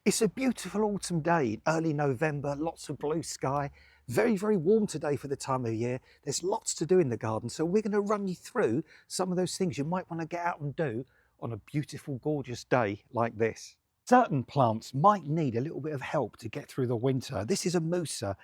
It's a beautiful autumn day, early November, lots of blue sky, very, very warm today for the time of year. There's lots to do in the garden, so we're going to run you through some of those things you might want to get out and do on a beautiful, gorgeous day like this. Certain plants might need a little bit of help to get through the winter. This is a Musa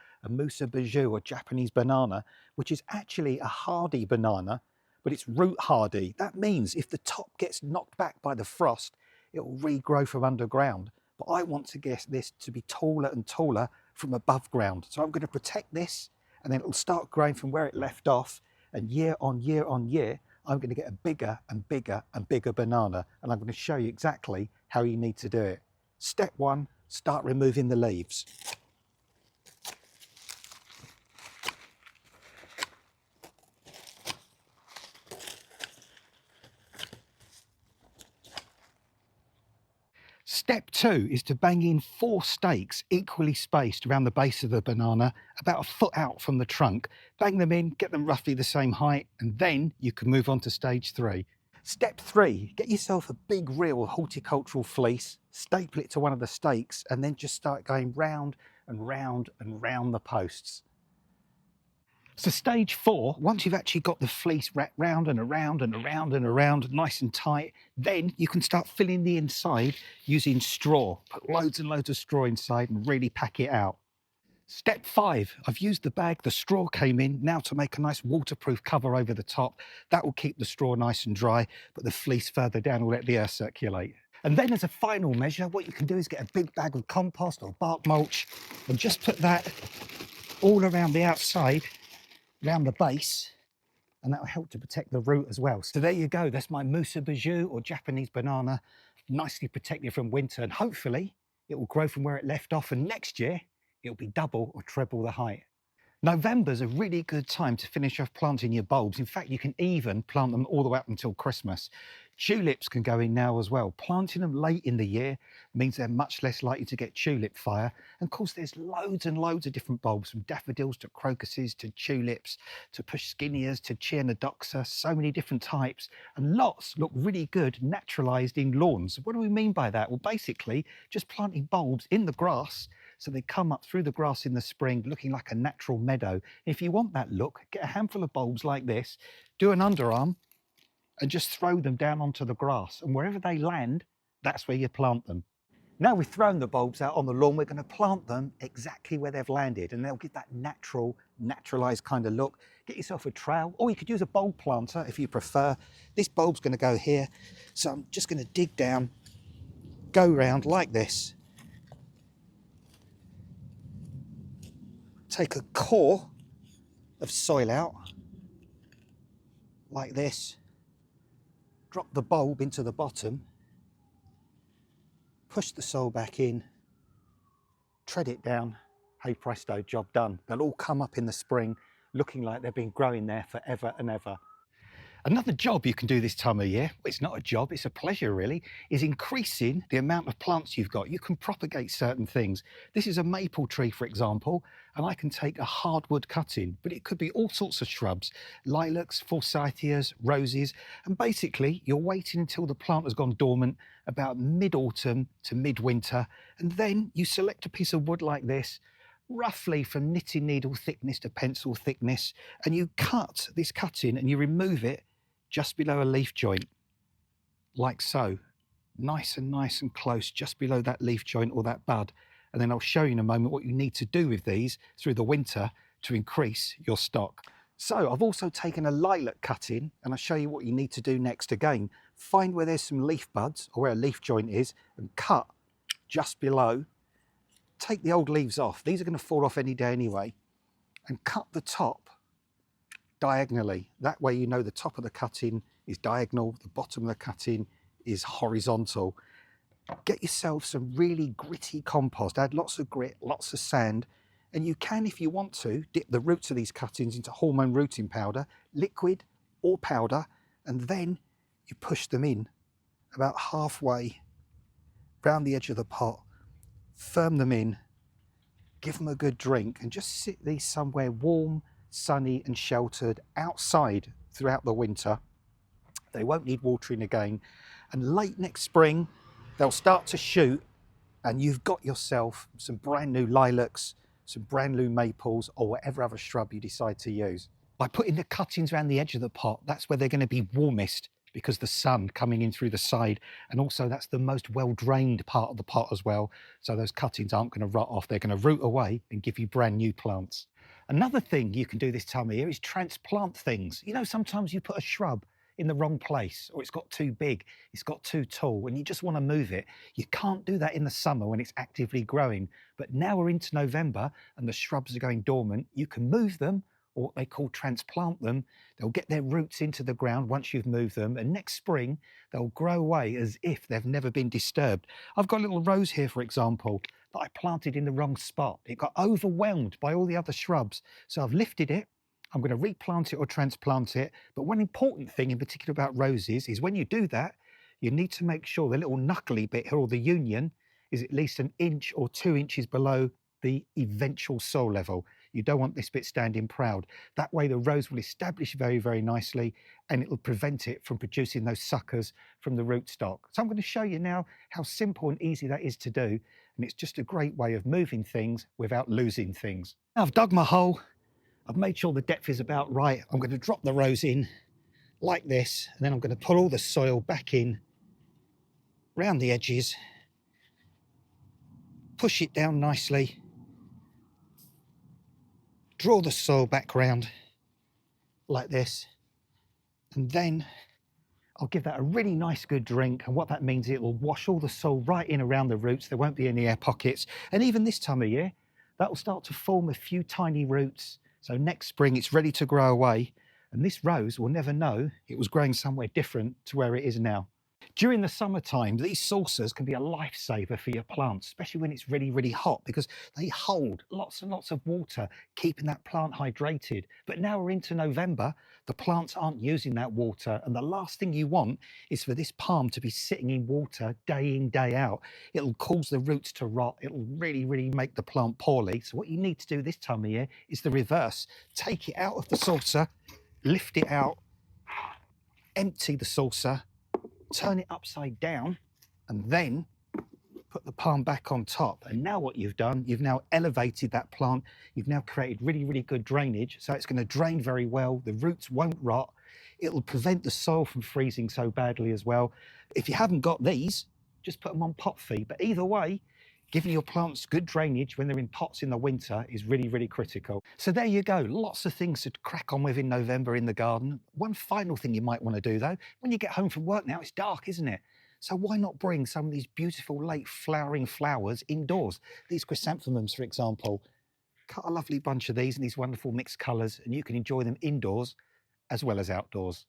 bijou, or Japanese banana, which is actually a hardy banana, but it's root hardy. That means if the top gets knocked back by the frost, it will regrow from underground. But I want to get this to be taller and taller from above ground. So I'm going to protect this, and then it will start growing from where it left off. And year on year on year, I'm going to get a bigger and bigger and bigger banana. And I'm going to show you exactly how you need to do it. Step one, start removing the leaves. Step two is to bang in 4 stakes equally spaced around the base of the banana, about a foot out from the trunk. Bang them in, get them roughly the same height, and then you can move on to stage 3. Step 3, get yourself a big reel horticultural fleece, staple it to one of the stakes, and then just start going round and round and round the posts. So stage 4, once you've actually got the fleece wrapped round and around and around and around, nice and tight, then you can start filling the inside using straw. Put loads and loads of straw inside and really pack it out. Step 5, I've used the bag the straw came in now to make a nice waterproof cover over the top. That will keep the straw nice and dry, but the fleece further down will let the air circulate. And then as a final measure, what you can do is get a big bag of compost or bark mulch and just put that all around the outside, around the base, and that will help to protect the root as well. So there you go, that's my Musa bijou, or Japanese banana, nicely protected from winter, and hopefully it will grow from where it left off, and next year it'll be double or treble the height. November's a really good time to finish off planting your bulbs. In fact, you can even plant them all the way up until Christmas. Tulips can go in now as well. Planting them late in the year means they're much less likely to get tulip fire. And of course, there's loads and loads of different bulbs, from daffodils to crocuses to tulips to pushkinias to Chionodoxa, so many different types. And lots look really good naturalised in lawns. What do we mean by that? Well, basically, just planting bulbs in the grass so they come up through the grass in the spring looking like a natural meadow. If you want that look, get a handful of bulbs like this, do an underarm, and just throw them down onto the grass. And wherever they land, that's where you plant them. Now we've thrown the bulbs out on the lawn, we're going to plant them exactly where they've landed, and they'll give that natural, naturalised kind of look. Get yourself a trowel, or you could use a bulb planter if you prefer. This bulb's going to go here, so I'm just going to dig down, go round like this, take a core of soil out, like this, drop the bulb into the bottom, push the soil back in, tread it down, hey presto, job done. They'll all come up in the spring looking like they've been growing there forever and ever. Another job you can do this time of year, well, it's not a job, it's a pleasure really, is increasing the amount of plants you've got. You can propagate certain things. This is a maple tree, for example, and I can take a hardwood cutting, but it could be all sorts of shrubs, lilacs, forsythias, roses, and basically you're waiting until the plant has gone dormant about mid-autumn to mid-winter, and then you select a piece of wood like this, roughly from knitting needle thickness to pencil thickness, and you cut this cutting and you remove it just below a leaf joint, like so, nice and close, just below that leaf joint or that bud. And then I'll show you in a moment what you need to do with these through the winter to increase your stock. So I've also taken a lilac cutting, and I'll show you what you need to do next. Again, find where there's some leaf buds or where a leaf joint is and cut just below. Take the old leaves off, these are going to fall off any day anyway, and cut the top diagonally. That way you know the top of the cutting is diagonal, the bottom of the cutting is horizontal. Get yourself some really gritty compost, add lots of grit, lots of sand, and you can, if you want to, dip the roots of these cuttings into hormone rooting powder, liquid or powder, and then you push them in about halfway round the edge of the pot, firm them in, give them a good drink, and just sit these somewhere warm, sunny and sheltered outside throughout the winter. They won't need watering again, and late next spring they'll start to shoot and you've got yourself some brand new lilacs, some brand new maples, or whatever other shrub you decide to use. By putting the cuttings around the edge of the pot, that's where they're going to be warmest because the sun coming in through the side, and also that's the most well-drained part of the pot as well. So those cuttings aren't going to rot off, they're going to root away and give you brand new plants. Another thing you can do this time of year is transplant things. You know, sometimes you put a shrub in the wrong place, or it's got too big, it's got too tall, and you just want to move it. You can't do that in the summer when it's actively growing. But now we're into November and the shrubs are going dormant, you can move them, or what they call transplant them. They'll get their roots into the ground once you've moved them, and next spring they'll grow away as if they've never been disturbed. I've got a little rose here, for example, that I planted in the wrong spot. It got overwhelmed by all the other shrubs, so I've lifted it. I'm going to replant it or transplant it. But one important thing in particular about roses is when you do that, you need to make sure the little knuckly bit here, or the union, is at least 1 inch or 2 inches below the eventual soil level. You don't want this bit standing proud. That way the rose will establish very, very nicely, and it will prevent it from producing those suckers from the rootstock. So I'm going to show you now how simple and easy that is to do. And it's just a great way of moving things without losing things. Now I've dug my hole. I've made sure the depth is about right. I'm going to drop the rose in like this, and then I'm going to pull all the soil back in round the edges, push it down nicely, draw the soil back round like this, and then I'll give that a really nice good drink. And what that means, it will wash all the soil right in around the roots. There won't be any air pockets. And even this time of year, that will start to form a few tiny roots. So next spring it's ready to grow away, and this rose will never know it was growing somewhere different to where it is now. During the summertime, these saucers can be a lifesaver for your plants, especially when it's really, really hot, because they hold lots and lots of water, keeping that plant hydrated. But now we're into November, the plants aren't using that water, and the last thing you want is for this palm to be sitting in water day in, day out. It'll cause the roots to rot. It'll really, really make the plant poorly. So what you need to do this time of year is the reverse. Take it out of the saucer, lift it out, empty the saucer, turn it upside down, and then put the palm back on top. And now what you've done, you've now elevated that plant. You've now created really, really good drainage. So it's going to drain very well. The roots won't rot. It'll prevent the soil from freezing so badly as well. If you haven't got these, just put them on pot feed. But either way, giving your plants good drainage when they're in pots in the winter is really, really critical. So there you go, lots of things to crack on with in November in the garden. One final thing you might want to do though, when you get home from work now, it's dark, isn't it? So why not bring some of these beautiful late flowering flowers indoors? These chrysanthemums, for example, cut a lovely bunch of these in these wonderful mixed colours, and you can enjoy them indoors as well as outdoors.